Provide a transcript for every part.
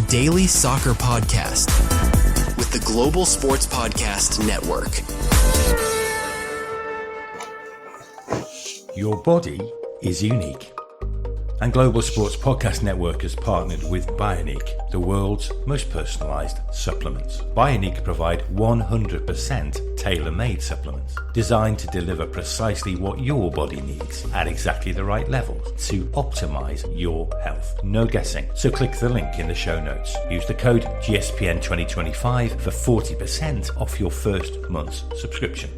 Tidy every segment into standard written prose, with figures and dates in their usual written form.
daily soccer podcast with the Global Sports Podcast Network. Your body is unique. And Global Sports Podcast Network has partnered with Bioniq, the world's most personalised supplements. Bioniq provide 100% tailor-made supplements designed to deliver precisely what your body needs at exactly the right levels to optimise your health. No guessing. So click the link in the show notes. Use the code GSPN2025 for 40% off your first month's subscription.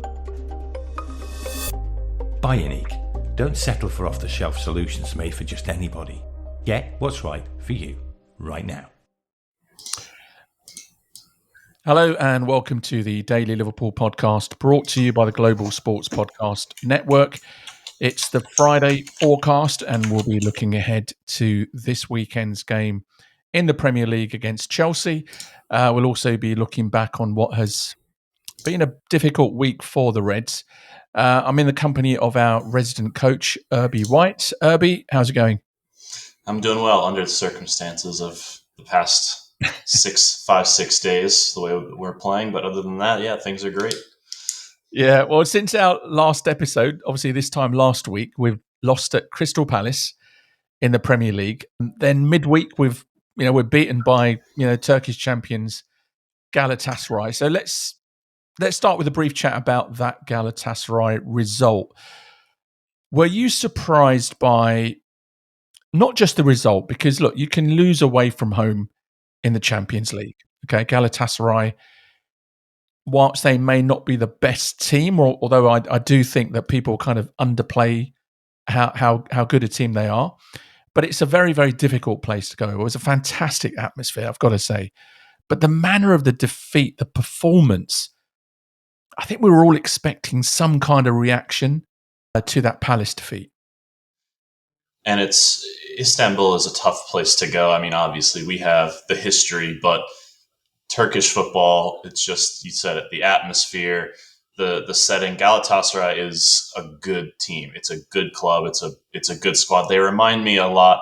Bioniq. Don't settle for off-the-shelf solutions made for just anybody. Get what's right for you right now. Hello and welcome to the Daily Liverpool podcast, brought to you by the Global Sports Podcast Network. It's the Friday forecast and we'll be looking ahead to this weekend's game in the Premier League against Chelsea. We'll also be looking back on what has been a difficult week for the Reds. I'm in the company of our resident coach, Irby White. Irby, how's it going? I'm doing well under the circumstances of the past 6 days, the way we're playing. But other than that, yeah, things are great. Yeah, well, since our last episode, obviously this time last week, we've lost at Crystal Palace in the Premier League. Then midweek, we're beaten by Turkish champions Galatasaray. So let's start with a brief chat about that Galatasaray result. Were you surprised by not just the result? Because, look, you can lose away from home in the Champions League. Okay, Galatasaray, whilst they may not be the best team, although I do think that people kind of underplay how good a team they are, but it's a very, very difficult place to go. It was a fantastic atmosphere, I've got to say. But the manner of the defeat, the performance, I think we were all expecting some kind of reaction to that Palace defeat. And Istanbul is a tough place to go. I mean, obviously we have the history, but Turkish football, it's just, you said it, the atmosphere, the setting. Galatasaray is a good team. It's a good club. It's a good squad. They remind me a lot,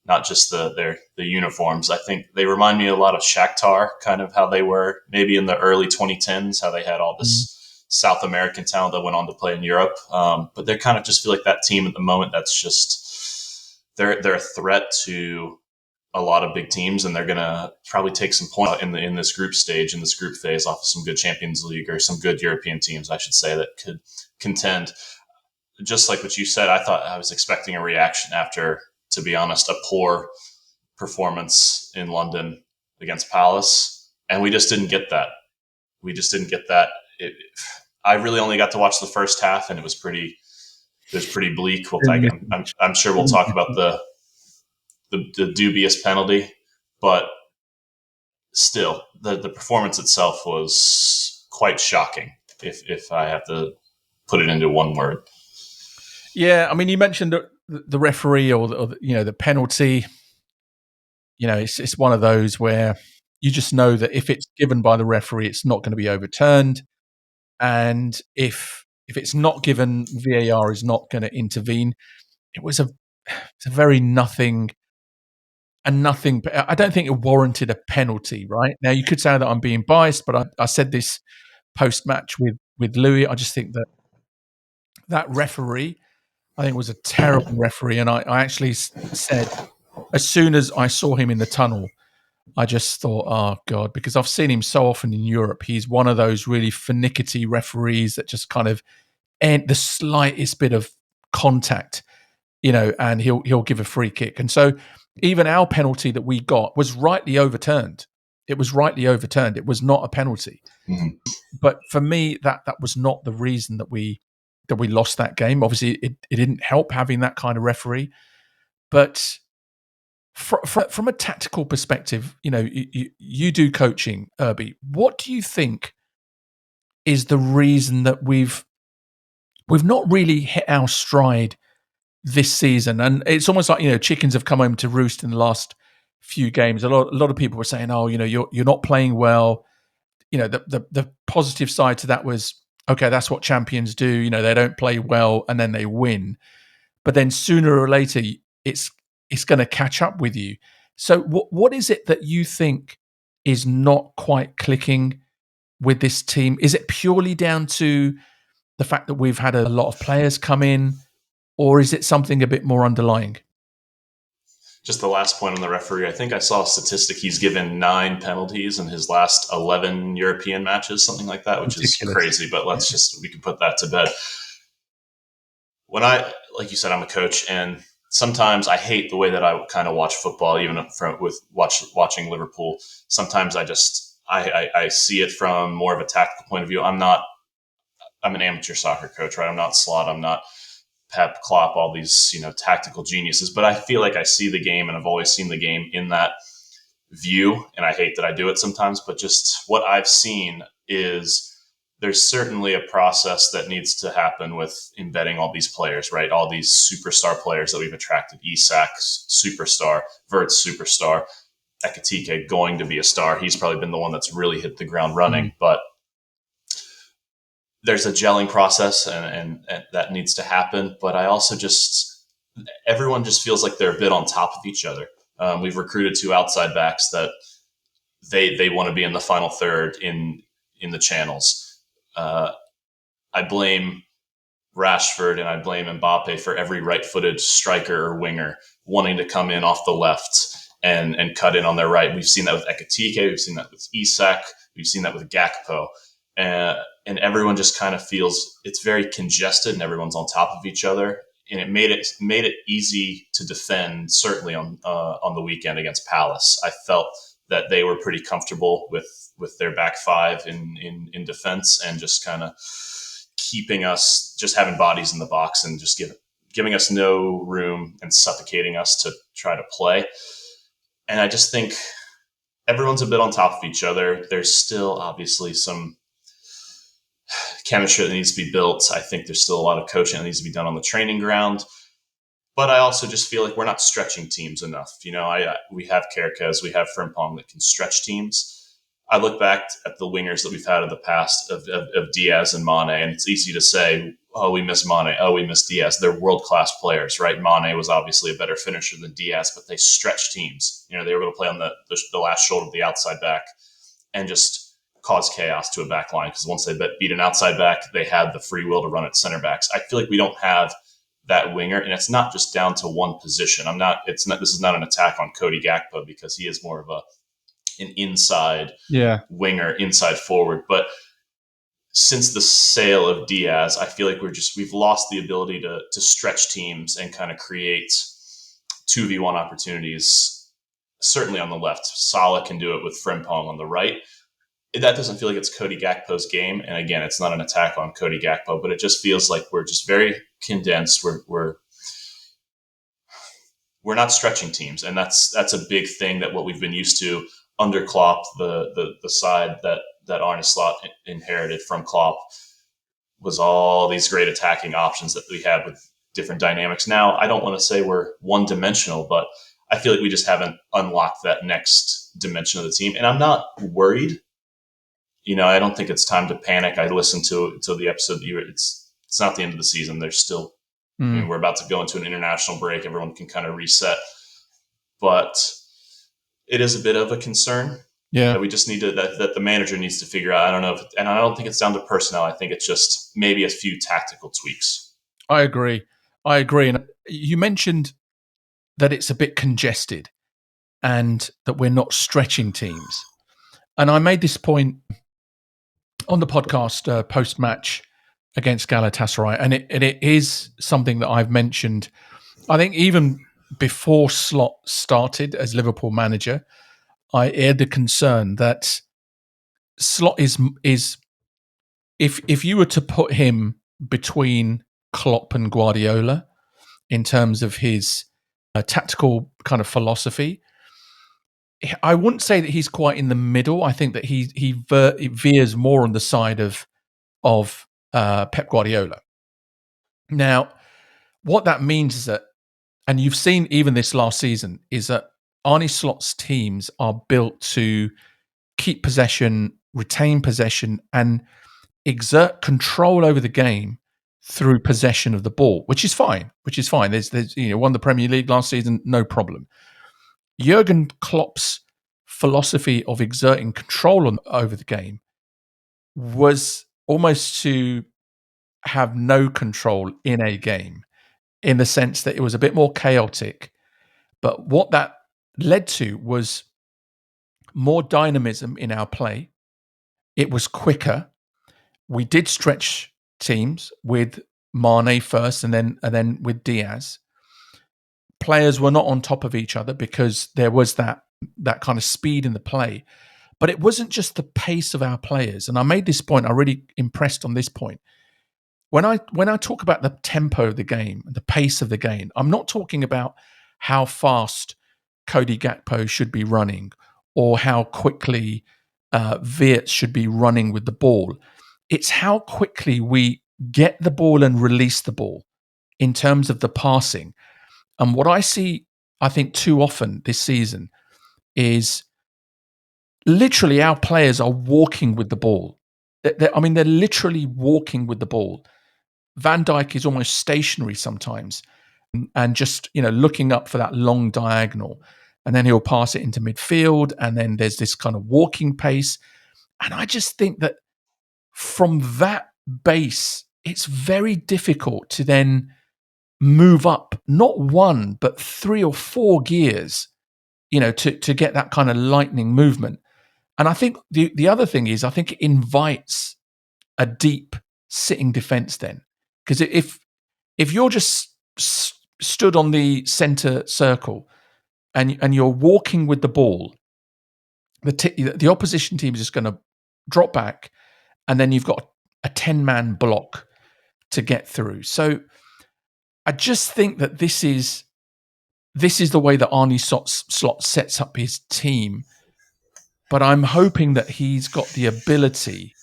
not just the uniforms. I think they remind me a lot of Shakhtar, kind of how they were maybe in the early 2010s, how they had all this South American talent that went on to play in Europe. But they kind of just feel like that team at the moment that's just, they're a threat to a lot of big teams, and they're going to probably take some points in this group stage, in this group phase, off of some good Champions League or some good European teams, I should say, that could contend. Just like what you said, I was expecting a reaction after, to be honest, a poor performance in London against Palace. And we just didn't get that. I really only got to watch the first half, and it was pretty bleak. I'm sure we'll talk about the dubious penalty, but still, the performance itself was quite shocking, if I have to put it into one word. Yeah, I mean, you mentioned the referee or the penalty. It's one of those where you just know that if it's given by the referee, it's not going to be overturned, and if it's not given, VAR is not going to intervene. It's a very nothing. I don't think it warranted a penalty. Right now, you could say that I'm being biased, but I said this post match with Louis. I just think that referee, I think, was a terrible referee, and I actually said, as soon as I saw him in the tunnel, I just thought, oh God, because I've seen him so often in Europe. He's one of those really finicky referees that just kind of end the slightest bit of contact, and he'll give a free kick. And so even our penalty that we got was rightly overturned. It was rightly overturned. It was not a penalty. Mm-hmm. But for me, that was not the reason that we lost that game. Obviously, it didn't help having that kind of referee. But from a tactical perspective, you do coaching, Irby. What do you think is the reason that we've not really hit our stride this season? And it's almost like chickens have come home to roost in the last few games. A lot of people were saying, "Oh, you're not playing well." The positive side to that was, okay, that's what champions do. They don't play well and then they win, but then sooner or later it's going to catch up with you. So what is it that you think is not quite clicking with this team? Is it purely down to the fact that we've had a lot of players come in, or is it something a bit more underlying? Just the last point on the referee, I think I saw a statistic. He's given 9 penalties in his last 11 European matches, something like that, which is crazy, but we can put that to bed. Like you said, I'm a coach, and sometimes I hate the way that I kind of watch football, even watching Liverpool. Sometimes I see it from more of a tactical point of view. I'm an amateur soccer coach, right? I'm not Slott. I'm not Pep, Klopp, all these, tactical geniuses. But I feel like I see the game, and I've always seen the game in that view. And I hate that I do it sometimes, but just what I've seen is there's certainly a process that needs to happen with embedding all these players, right? All these superstar players that we've attracted. Isak, superstar. Verts, superstar. Ekitike, going to be a star. He's probably been the one that's really hit the ground running. But there's a gelling process and that needs to happen. But I also everyone just feels like they're a bit on top of each other. We've recruited 2 outside backs that they want to be in the final third in the channels. I blame Rashford and I blame Mbappe for every right-footed striker or winger wanting to come in off the left and cut in on their right. We've seen that with Ekitike. We've seen that with Isak. We've seen that with Gakpo. And everyone just kind of feels it's very congested and everyone's on top of each other. And it made it easy to defend, certainly on the weekend against Palace. I felt that they were pretty comfortable with their back 5 in defense and just kind of keeping us, just having bodies in the box and just giving us no room and suffocating us to try to play. And I just think everyone's a bit on top of each other. There's still obviously some chemistry that needs to be built. I think there's still a lot of coaching that needs to be done on the training ground. But I also just feel like we're not stretching teams enough. We have Kerkez, we have Frimpong that can stretch teams. I look back at the wingers that we've had in the past of Diaz and Mane, and it's easy to say, oh, we miss Mane, oh, we miss Diaz. They're world-class players, right? Mane was obviously a better finisher than Diaz, but they stretch teams. They were able to play on the last shoulder of the outside back and just cause chaos to a back line, because once they beat an outside back, they had the free will to run at center backs. I feel like we don't have that winger, and it's not just down to one position. This is not an attack on Cody Gakpo, because he is more of an inside winger, inside forward. But since the sale of Diaz, I feel like we've lost the ability to stretch teams and kind of create 2v1 opportunities, certainly on the left. Salah can do it with Frimpong on the right. That doesn't feel like it's Cody Gakpo's game. And again, it's not an attack on Cody Gakpo, but it just feels like we're just very condensed. We're not stretching teams. And that's a big thing that what we've been used to under Klopp, the side that Arnie Slott inherited from Klopp was all these great attacking options that we had with different dynamics. Now, I don't want to say we're one-dimensional, but I feel like we just haven't unlocked that next dimension of the team. And I'm not worried. I don't think it's time to panic. I listened to the episode. It's not the end of the season. There's still, we're about to go into an international break. Everyone can kind of reset, but it is a bit of a concern. Yeah, that we just need that the manager needs to figure out. I don't know, and I don't think it's down to personnel. I think it's just maybe a few tactical tweaks. I agree. And you mentioned that it's a bit congested and that we're not stretching teams. And I made this point on the podcast post-match against Galatasaray, and it is something that I've mentioned, I think even before Slott started as Liverpool manager. I aired the concern that Slott is if you were to put him between Klopp and Guardiola in terms of his tactical kind of philosophy, I wouldn't say that he's quite in the middle. I think that he veers more on the side of Pep Guardiola. Now, what that means is that, and you've seen even this last season, is that Arnie Slott's teams are built to keep possession, retain possession, and exert control over the game through possession of the ball, which is fine. There's won the Premier League last season, no problem. Jurgen Klopp's philosophy of exerting control over the game was almost to have no control in a game, in the sense that it was a bit more chaotic. But what that led to was more dynamism in our play. It was quicker. We did stretch teams with Mane first and then with Diaz. Players were not on top of each other because there was that kind of speed in the play. But it wasn't just the pace of our players. And I made this point, I really impressed on this point. When I talk about the tempo of the game, the pace of the game, I'm not talking about how fast Cody Gakpo should be running or how quickly Wirtz should be running with the ball. It's how quickly we get the ball and release the ball in terms of the passing. And what I see, I think, too often this season is literally our players are walking with the ball. They're literally walking with the ball. Van Dijk is almost stationary sometimes and just, looking up for that long diagonal. And then he'll pass it into midfield. And then there's this kind of walking pace. And I just think that from that base, it's very difficult to then move up, not one, but 3 or 4 gears, to get that kind of lightning movement. And I think the other thing is, I think it invites a deep sitting defense then. Because if you're just stood on the center circle and you're walking with the ball, the opposition team is just going to drop back, and then you've got a 10-man block to get through. So I just think that this is the way that Arnie Slott sets up his team. But I'm hoping that he's got the ability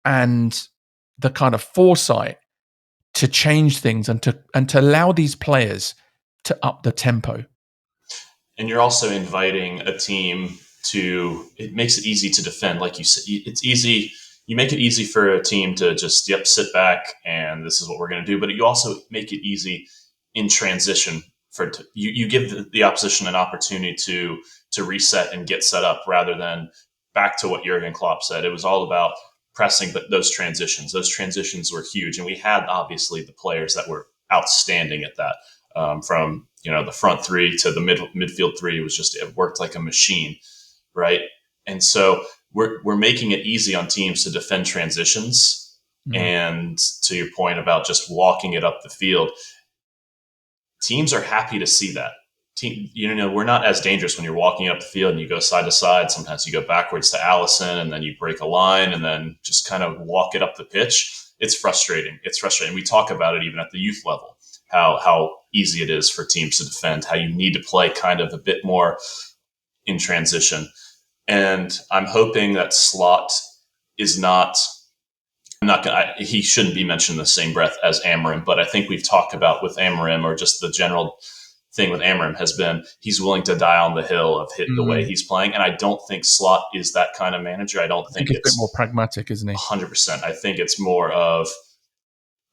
and the kind of foresight to change things and to allow these players to up the tempo. And you're also inviting a team it makes it easy to defend. Like you said, it's easy. You make it easy for a team to just, sit back and this is what we're going to do. But you also make it easy in transition you give the opposition an opportunity to reset and get set up, rather than back to what Jurgen Klopp said. It was all about pressing, but those transitions were huge. And we had obviously the players that were outstanding at that, from, the front three to the midfield three. It worked like a machine. Right. And so we're making it easy on teams to defend transitions. Mm-hmm. And to your point about just walking it up the field, teams are happy to see that. We're not as dangerous when you're walking up the field and you go side to side. Sometimes you go backwards to Allison and then you break a line and then just kind of walk it up the pitch. It's frustrating. We talk about it even at the youth level, how easy it is for teams to defend, how you need to play kind of a bit more in transition. And I'm hoping that Slott is not – he shouldn't be mentioned in the same breath as Amorim, but I think we've talked about with Amorim, or just the general thing with Amorim has been he's willing to die on the hill of the way he's playing. And I don't think Slott is that kind of manager. I think it's a bit more pragmatic, isn't he? 100%. I think it's more of,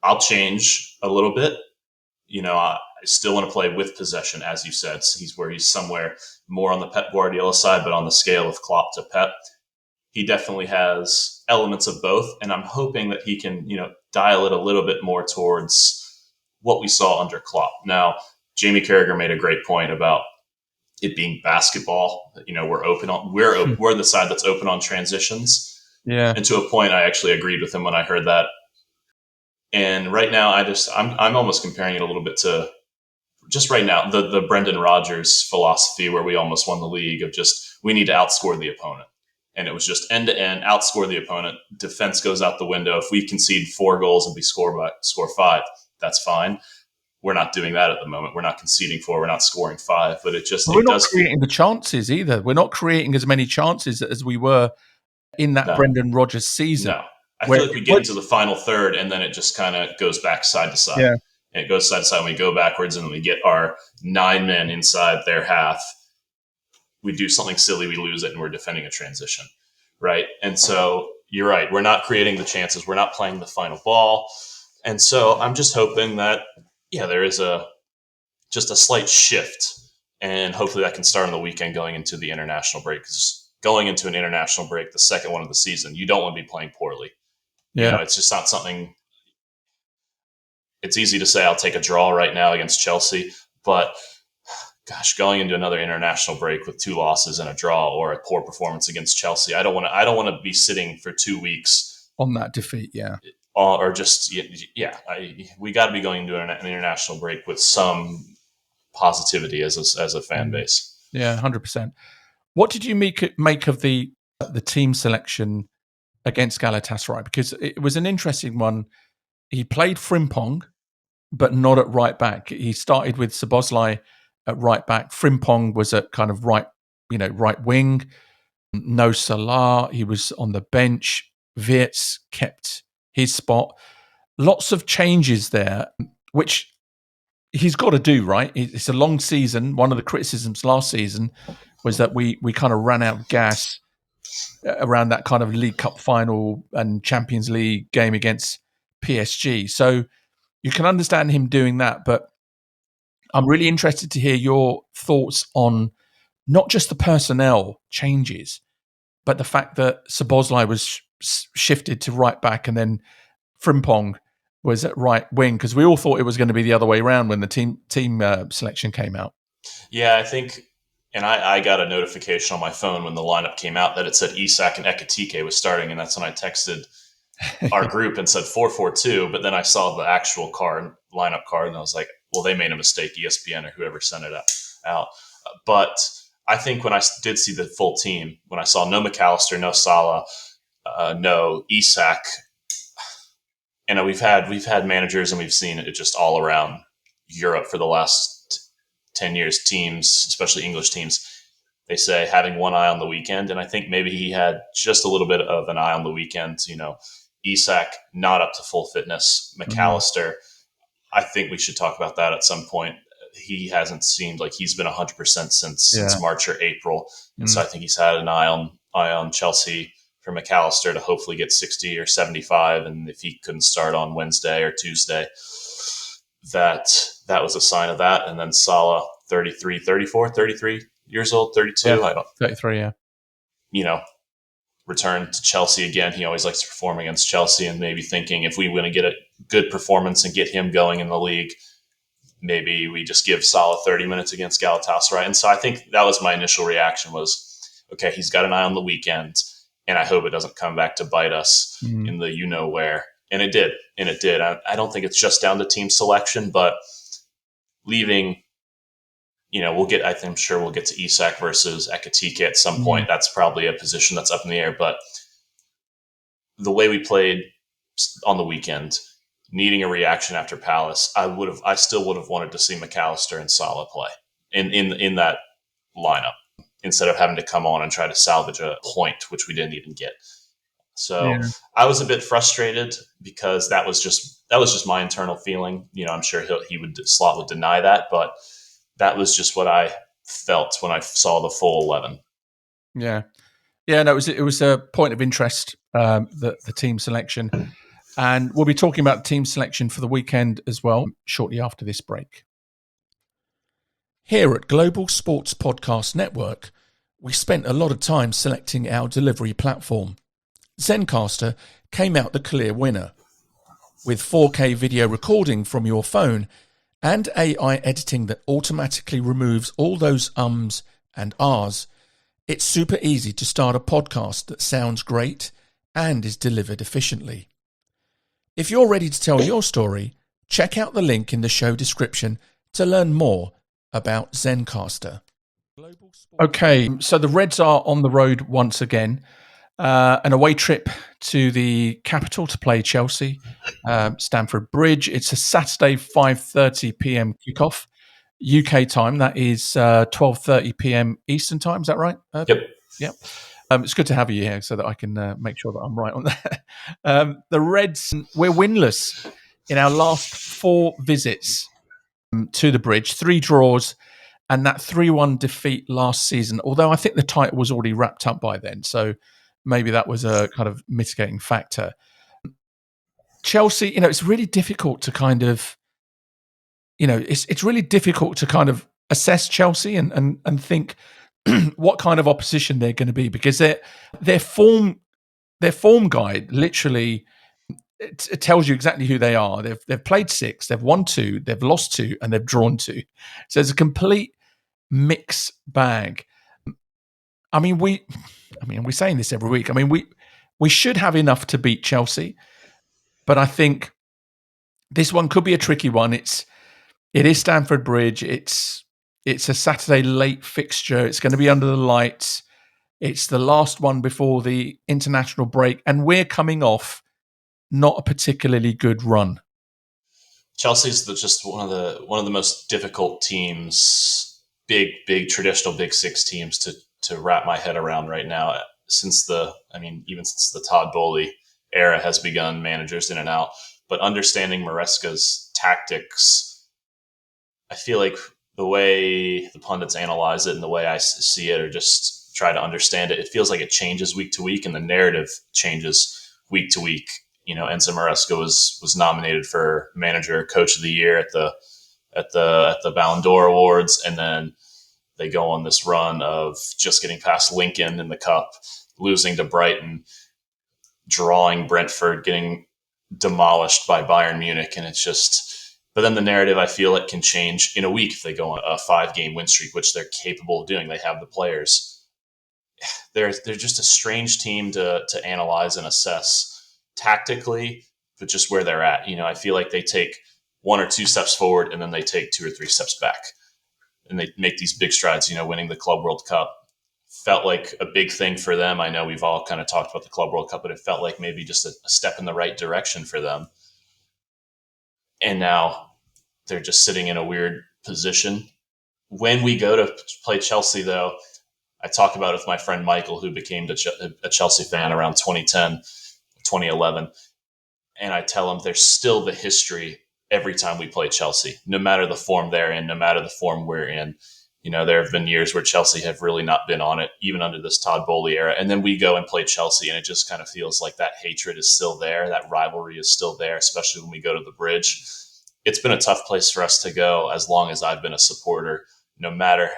I'll change a little bit. I still want to play with possession, as you said. So he's somewhere more on the Pep Guardiola side, but on the scale of Klopp to Pep, he definitely has elements of both. And I'm hoping that he can, dial it a little bit more towards what we saw under Klopp. Now, Jamie Carragher made a great point about it being basketball. We're the side that's open on transitions. Yeah. And to a point, I actually agreed with him when I heard that. And right now, I'm almost comparing it a little bit to just right now the Brendan Rodgers philosophy, where we almost won the league, of just we need to outscore the opponent. And it was just end to end, outscore the opponent. Defense goes out the window. If we concede 4 goals and we score 5, that's fine. We're not doing that at the moment. We're not conceding 4. We're not scoring 5. But we're not creating the chances either. We're not creating as many chances as we were in that Brendan Rodgers season. No, I feel like we get into the final third and then it just kind of goes back side to side. Yeah. And it goes side to side and we go backwards and we get our 9 men inside their half. We do something silly, we lose it, and we're defending a transition, right? And so you're right. We're not creating the chances. We're not playing the final ball. And so I'm just hoping that, there is just a slight shift. and hopefully that can start on the weekend going into the international break. Because going into an international break, the second one of the season, you don't want to be playing poorly. Yeah. It's just not something. It's easy to say I'll take a draw right now against Chelsea, but gosh, going into another international break with 2 losses and a draw or a poor performance against Chelsea, I don't want to be sitting for 2 weeks on that defeat. Yeah. Or just we got to be going into an international break with some positivity as a fan base. Yeah, 100%. What did you make of the team selection against Galatasaray? Because it was an interesting one. He played Frimpong, but not at right back. He started with Szoboszlai at right back. Frimpong was at kind of right wing. No Salah. He was on the bench. Wirtz kept his spot. Lots of changes there, which he's got to do, right? It's a long season. One of the criticisms last season was that we kind of ran out of gas around that kind of League Cup final and Champions League game against PSG. So you can understand him doing that, but I'm really interested to hear your thoughts on not just the personnel changes, but the fact that Szoboszlai was shifted to right back and then Frimpong was at right wing, because we all thought it was going to be the other way around when the team selection came out. Yeah, I think, and I got a notification on my phone when the lineup came out that it said Isak and Ekitike was starting, and that's when I texted our group and said 4-4-2, but then I saw the actual lineup card, and I was like, well, they made a mistake, ESPN or whoever sent it out. But I think when I did see the full team, when I saw no McAllister, no Salah, no Isak, and we've had managers and we've seen it just all around Europe for the last 10 years, teams, especially English teams, they say having one eye on the weekend. And I think maybe he had just a little bit of an eye on the weekend. Isak not up to full fitness. McAllister, I think we should talk about that at some point. He hasn't seemed like he's been 100% since March or April. And so I think he's had an eye on Chelsea for McAllister to hopefully get 60 or 75. And if he couldn't start on Wednesday or Tuesday, that was a sign of that. And then Salah, 33 years old, 32. Yeah, 33, yeah. Return to Chelsea again. He always likes to perform against Chelsea, and maybe thinking if we want to get a good performance and get him going in the league, maybe we just give Salah 30 minutes against Galatasaray. And so I think that was my initial reaction was, okay, he's got an eye on the weekend, and I hope it doesn't come back to bite us in the you-know-where. And it did. I don't think it's just down to team selection, but leaving, I'm sure we'll get to Isak versus Ekitike at some point. That's probably a position that's up in the air. But the way we played on the weekend, needing a reaction after Palace, I still would have wanted to see McAllister and Salah play in that lineup instead of having to come on and try to salvage a point, which we didn't even get. So I was a bit frustrated because that was just my internal feeling. I'm sure Slott would deny that, but that was just what I felt when I saw the full 11. Yeah. Yeah, no, it was a point of interest, the team selection. And we'll be talking about team selection for the weekend as well, shortly after this break. Here at Global Sports Podcast Network, we spent a lot of time selecting our delivery platform. Zencastr came out the clear winner. With 4K video recording from your phone and AI editing that automatically removes all those ums and ahs, it's super easy to start a podcast that sounds great and is delivered efficiently. If you're ready to tell your story, check out the link in the show description to learn more about Zencastr. Okay, so the Reds are on the road once again. An away trip to the capital to play Chelsea, Stamford Bridge. It's a Saturday 5:30 p.m. kickoff, UK time. That is 12:30 p.m. Eastern time. Is that right? Yep. It's good to have you here so that I can make sure that I'm right on that. The Reds, we're winless in our last 4 visits to the Bridge, 3 draws, and that 3-1 defeat last season. Although I think the title was already wrapped up by then, so maybe that was a kind of mitigating factor. Chelsea, it's really difficult to kind of, it's really difficult to kind of assess Chelsea and think what kind of opposition they're going to be, because their form guide literally it tells you exactly who they are. They've played 6, they've won 2, they've lost 2, and they've drawn 2. So it's a complete mixed bag. I mean, we're saying this every week. I mean, we should have enough to beat Chelsea, but I think this one could be a tricky one. It is Stamford Bridge. It's a Saturday late fixture. It's going to be under the lights. It's the last one before the international break, and we're coming off not a particularly good run. Chelsea's just one of the most difficult teams, big traditional Big Six teams to wrap my head around right now. Even since the Todd Bowley era has begun, managers in and out. But understanding Maresca's tactics, I feel like the way the pundits analyze it and the way I see it, or just try to understand it, it feels like it changes week to week, and the narrative changes week to week. Enzo Maresca was nominated for Manager Coach of the Year at the Ballon d'Or Awards, and then they go on this run of just getting past Lincoln in the Cup, losing to Brighton, drawing Brentford, getting demolished by Bayern Munich, and it's just. But then the narrative, I feel it can change in a week if they go on a 5-game win streak, which they're capable of doing. They have the players. They're just a strange team to analyze and assess tactically, but just where they're at. I feel like they take 1 or 2 steps forward and then they take 2 or 3 steps back, and they make these big strides. Winning the Club World Cup felt like a big thing for them. I know we've all kind of talked about the Club World Cup, but it felt like maybe just a step in the right direction for them. And now they're just sitting in a weird position. When we go to play Chelsea, though, I talk about it with my friend Michael, who became a Chelsea fan around 2010, 2011. And I tell him there's still the history every time we play Chelsea, no matter the form they're in, no matter the form we're in. There have been years where Chelsea have really not been on it, even under this Todd Bowley era. And then we go and play Chelsea, and it just kind of feels like that hatred is still there. That rivalry is still there, especially when we go to the Bridge. It's been a tough place for us to go as long as I've been a supporter, no matter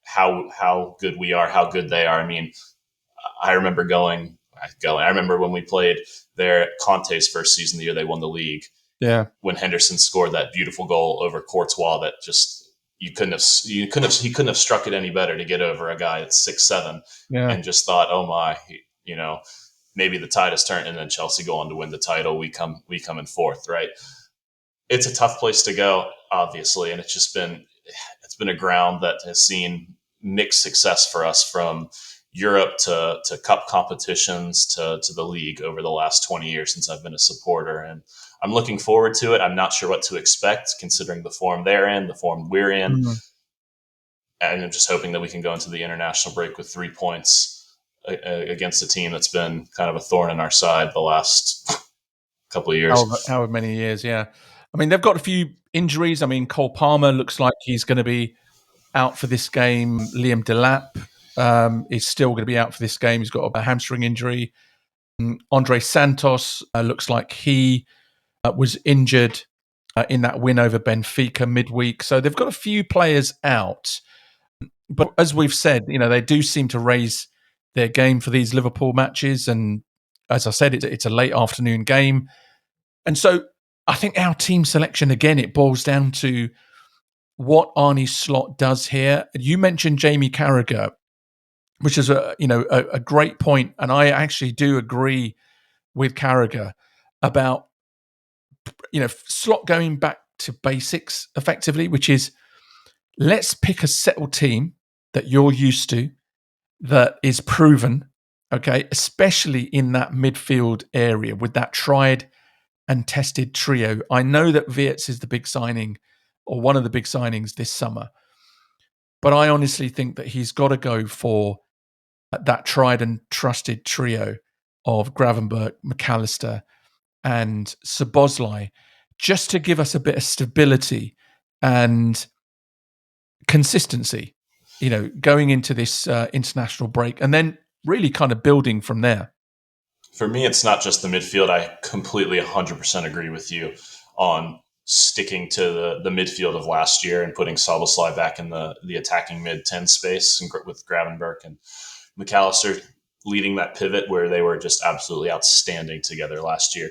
how good we are, how good they are. I mean, I remember I remember when we played there, Conte's first season, the year they won the league. Yeah. When Henderson scored that beautiful goal over Courtois, that just he couldn't have struck it any better to get over a guy that's 6'7", and just thought, oh my, maybe the tide has turned, and then Chelsea go on to win the title. We come in 4th, right? It's a tough place to go, obviously, and it's been a ground that has seen mixed success for us, from Europe to cup competitions to the league over the last 20 years since I've been a supporter. And I'm looking forward to it. I'm not sure what to expect considering the form they're in, the form we're in. Mm-hmm. And I'm just hoping that we can go into the international break with 3 points against a team that's been kind of a thorn in our side the last couple of years. However many years, yeah. I mean, they've got a few injuries. I mean, Cole Palmer looks like he's going to be out for this game. Liam Delap is still going to be out for this game. He's got a hamstring injury. Andre Santos looks like he was injured in that win over Benfica midweek. So they've got a few players out. But as we've said, they do seem to raise their game for these Liverpool matches. And as I said, it's a late afternoon game. And so I think our team selection, again, it boils down to what Arnie Slott does here. You mentioned Jamie Carragher, which is a great point, and I actually do agree with Carragher about Slott going back to basics effectively, which is let's pick a settled team that you're used to, that is proven, okay, especially in that midfield area with that tried and tested trio. I know that Wirtz is the big signing, or one of the big signings this summer, but I honestly think that he's got to go for that tried and trusted trio of Gravenberch, McAllister, and Szoboszlai, just to give us a bit of stability and consistency, going into this international break, and then really kind of building from there. For me, it's not just the midfield. I completely 100% agree with you on sticking to the midfield of last year and putting Szoboszlai back in the attacking mid-10 space, and with Gravenberch and McAllister leading that pivot where they were just absolutely outstanding together last year.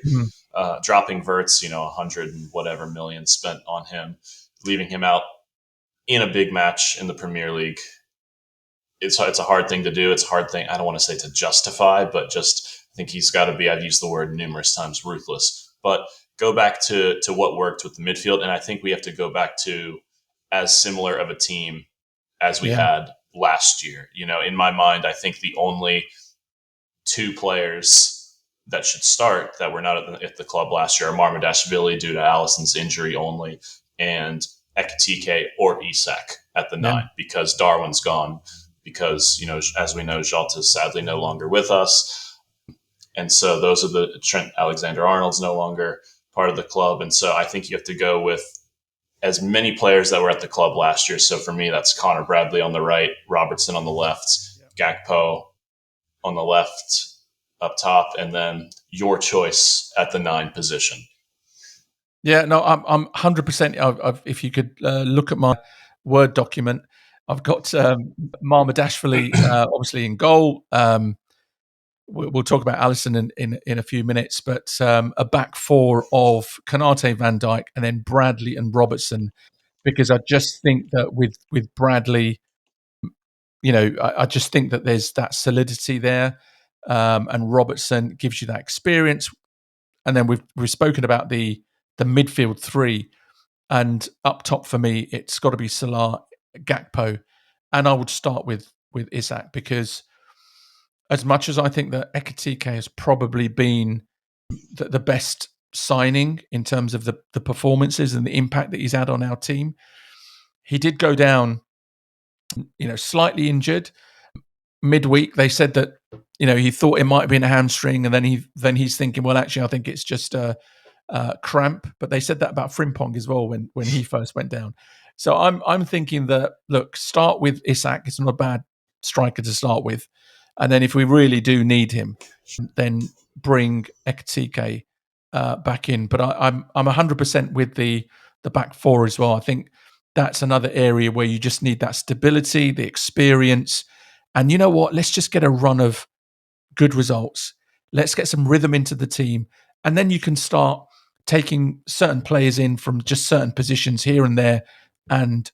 Dropping Wirtz, 100 and whatever million spent on him, leaving him out in a big match in the Premier League. It's a hard thing to do. It's a hard thing. I don't want to say to justify, but just I think he's got to be, I've used the word numerous times, ruthless. But go back to what worked with the midfield. And I think we have to go back to as similar of a team as we had last year. In my mind, I think the only two players that should start that were not at the club last year are Marmadashvili due to Alisson's injury only, and Ekitike or Isak at the 9, because Darwin's gone, because, as we know, Jota is sadly no longer with us. And so those are Trent Alexander-Arnold's no longer part of the club. And so I think you have to go with as many players that were at the club last year. So for me, that's Connor Bradley on the right, Robertson on the left, Gakpo on the left up top, and then your choice at the 9 position. Yeah, no, I'm 100%. If you could look at my Word document, I've got Marmadashvili obviously in goal. We'll talk about Alisson in a few minutes, but a back 4 of Konate, Van Dijk, and then Bradley and Robertson, because I just think that with Bradley, I just think that there's that solidity there, and Robertson gives you that experience. And then we've spoken about the midfield 3, and up top for me, it's got to be Salah, Gakpo, and I would start with Isak, because as much as I think that Ekitike has probably been the best signing in terms of the performances and the impact that he's had on our team, he did go down, slightly injured midweek. They said that, he thought it might have been a hamstring, and then he's thinking, well, actually, I think it's just a cramp. But they said that about Frimpong as well when he first went down. So I'm thinking that, look, start with Isak. It's not a bad striker to start with. And then if we really do need him, then bring Ekitike back in. But I'm 100% with the back 4 as well. I think that's another area where you just need that stability, the experience. And you know what? Let's just get a run of good results. Let's get some rhythm into the team. And then you can start taking certain players in from just certain positions here and there and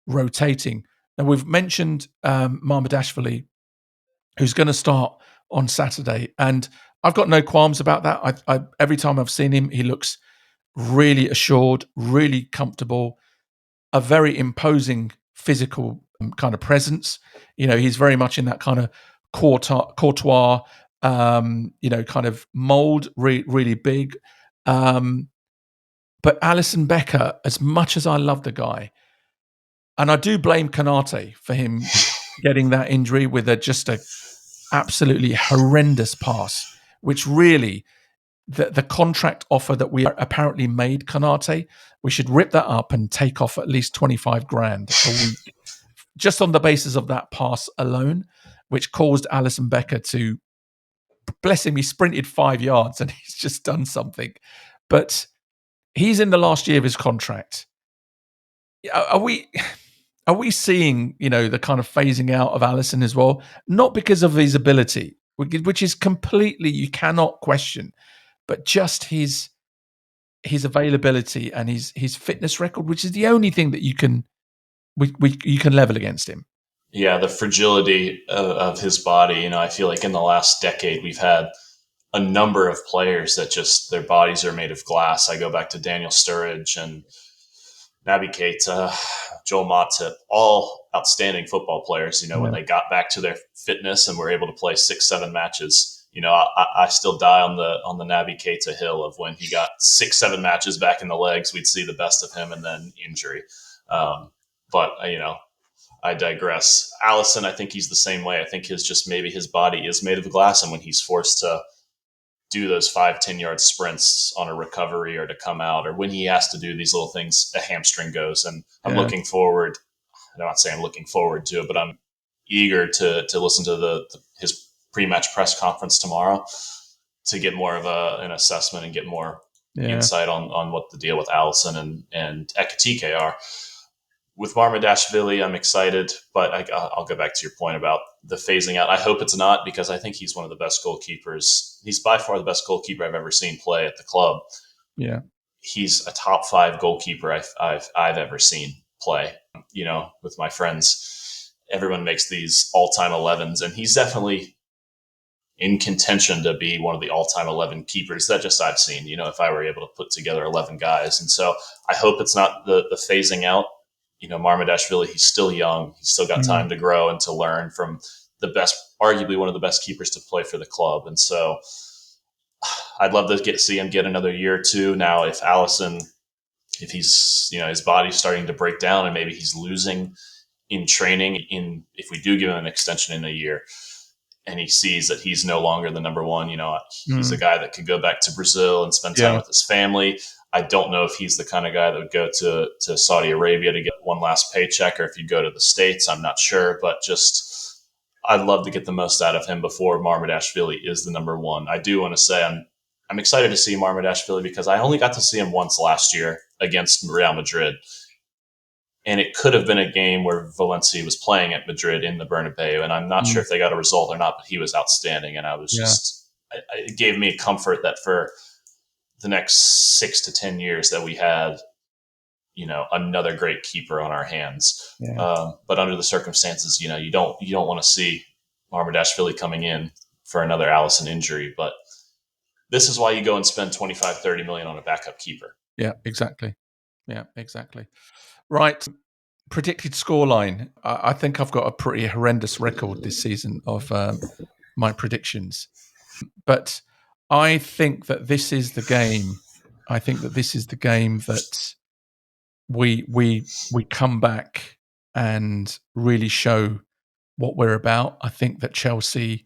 rotating. Now, we've mentioned Marmadashvili, who's going to start on Saturday. And I've got no qualms about that. I every time I've seen him, he looks really assured, really comfortable, a very imposing physical kind of presence. He's very much in that kind of courtois, kind of mold, really big. But Alisson Becker, as much as I love the guy, and I do blame Konate for him getting that injury with just a absolutely horrendous pass, which really, the contract offer that we apparently made Konate, we should rip that up and take off at least 25 grand a week, just on the basis of that pass alone, which caused Alisson Becker to, bless him, he sprinted 5 yards and he's just done something. But he's in the last year of his contract. Are we seeing, the kind of phasing out of Alisson as well? Not because of his ability, which is completely, you cannot question, but just his availability and his fitness record, which is the only thing that you can level against him. Yeah, the fragility of his body. I feel like in the last decade, we've had a number of players that just, their bodies are made of glass. I go back to Daniel Sturridge and Naby Keita, Joel Matip, all outstanding football players, when they got back to their fitness and were able to play 6-7 matches. I still die on the Naby Keita hill of when he got 6-7 matches back in the legs. We'd see the best of him, and then injury. But I digress. Alisson, I think he's the same way. I think maybe his body is made of glass, and when he's forced to do those 5-10 yard sprints on a recovery or to come out, or when he has to do these little things, a hamstring goes. And I'm looking forward. I'm not saying I'm looking forward to it, but I'm eager to listen to his pre-match press conference tomorrow to get more of an assessment and get more insight on what the deal with Allison and Ekitike are. With Marmadashvili, I'm excited, but I'll go back to your point about the phasing out. I hope it's not, because I think he's one of the best goalkeepers. He's by far the best goalkeeper I've ever seen play at the club. Yeah. He's a top 5 goalkeeper I've ever seen play. With my friends, everyone makes these all-time 11s, and he's definitely in contention to be one of the all-time 11 keepers that just I've seen, if I were able to put together 11 guys. And so I hope it's not the phasing out. Marmadashvili, he's still young. He's still got time to grow and to learn from arguably one of the best keepers to play for the club. And so I'd love to see him get another year or two. Now, if Allison, if he's, his body's starting to break down and maybe he's losing in training, if we do give him an extension in a year and he sees that he's no longer the number one, he's a guy that could go back to Brazil and spend time with his family. I don't know if he's the kind of guy that would go to Saudi Arabia to get one last paycheck, or if he'd go to the States. I'm not sure, but just I'd love to get the most out of him before Marmadashvili is the number one. I do want to say I'm excited to see Marmadashvili because I only got to see him once last year against Real Madrid. And it could have been a game where Valencia was playing at Madrid in the Bernabeu. And I'm not sure if they got a result or not, but he was outstanding. And I was it gave me comfort that for the next 6 to 10 years that we had, another great keeper on our hands. Yeah. But under the circumstances, you don't want to see Marmadashvili coming in for another Allison injury. But this is why you go and spend 25-30 million on a backup keeper. Yeah, exactly. Right. Predicted scoreline. I think I've got a pretty horrendous record this season of my predictions. But I think that this is the game. I think that this is the game that we come back and really show what we're about. I think that Chelsea,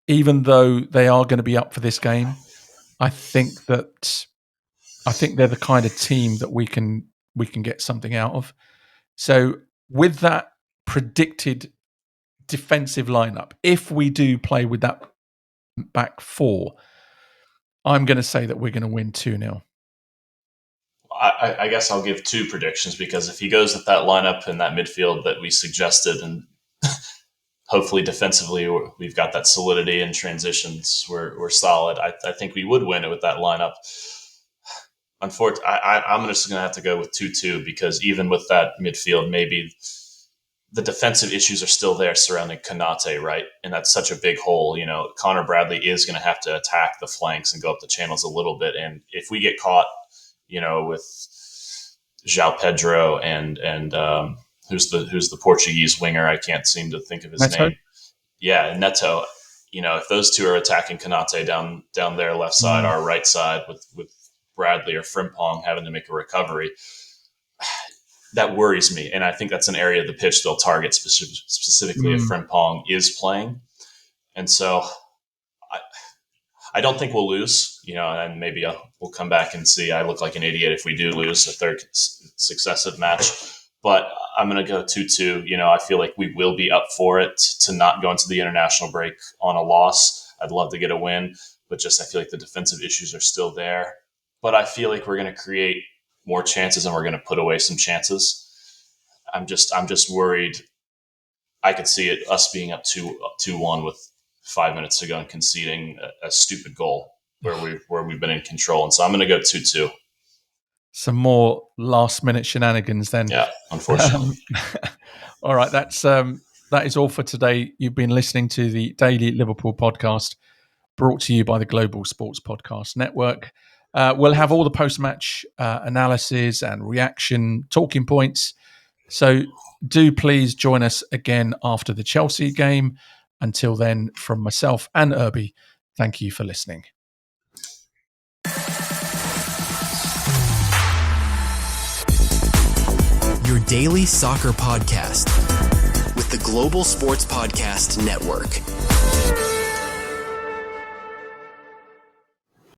even though they are going to be up for this game, I think they're the kind of team that we can get something out of. So with that predicted defensive lineup, if we do play with that back 4, I'm going to say that we're going to win 2-0. I guess I'll give 2 predictions, because if he goes with that lineup and that midfield that we suggested, and hopefully defensively we've got that solidity and transitions, we're solid. I think we would win it with that lineup. Unfortunately, I'm just going to have to go with 2-2, because even with that midfield, maybe the defensive issues are still there surrounding Konate, right? And that's such a big hole. Connor Bradley is going to have to attack the flanks and go up the channels a little bit. And if we get caught, with João Pedro and who's the Portuguese winger, I can't seem to think of his name. Yeah, Neto. If those two are attacking Konate down their left side, our right side with Bradley or Frimpong having to make a recovery, that worries me. And I think that's an area of the pitch they'll target specifically if Frimpong is playing. And so I don't think we'll lose, and maybe we'll come back and see I look like an idiot if we do lose a third successive match. But I'm going to go 2-2. I feel like we will be up for it to not go into the international break on a loss. I'd love to get a win, but I feel like the defensive issues are still there. But I feel like we're going to create more chances and we're going to put away some chances. I'm just worried. I could see us being up 2-1 with 5 minutes to go and conceding a stupid goal where we've been in control. And so I'm going to go 2-2. Some more last minute shenanigans then. Yeah, unfortunately. All right. That is all for today. You've been listening to the Daily Liverpool podcast, brought to you by the Global Sports Podcast Network. We'll have all the post-match analysis and reaction talking points. So do please join us again after the Chelsea game. Until then, from myself and Irby, thank you for listening. Your daily soccer podcast with the Global Sports Podcast Network.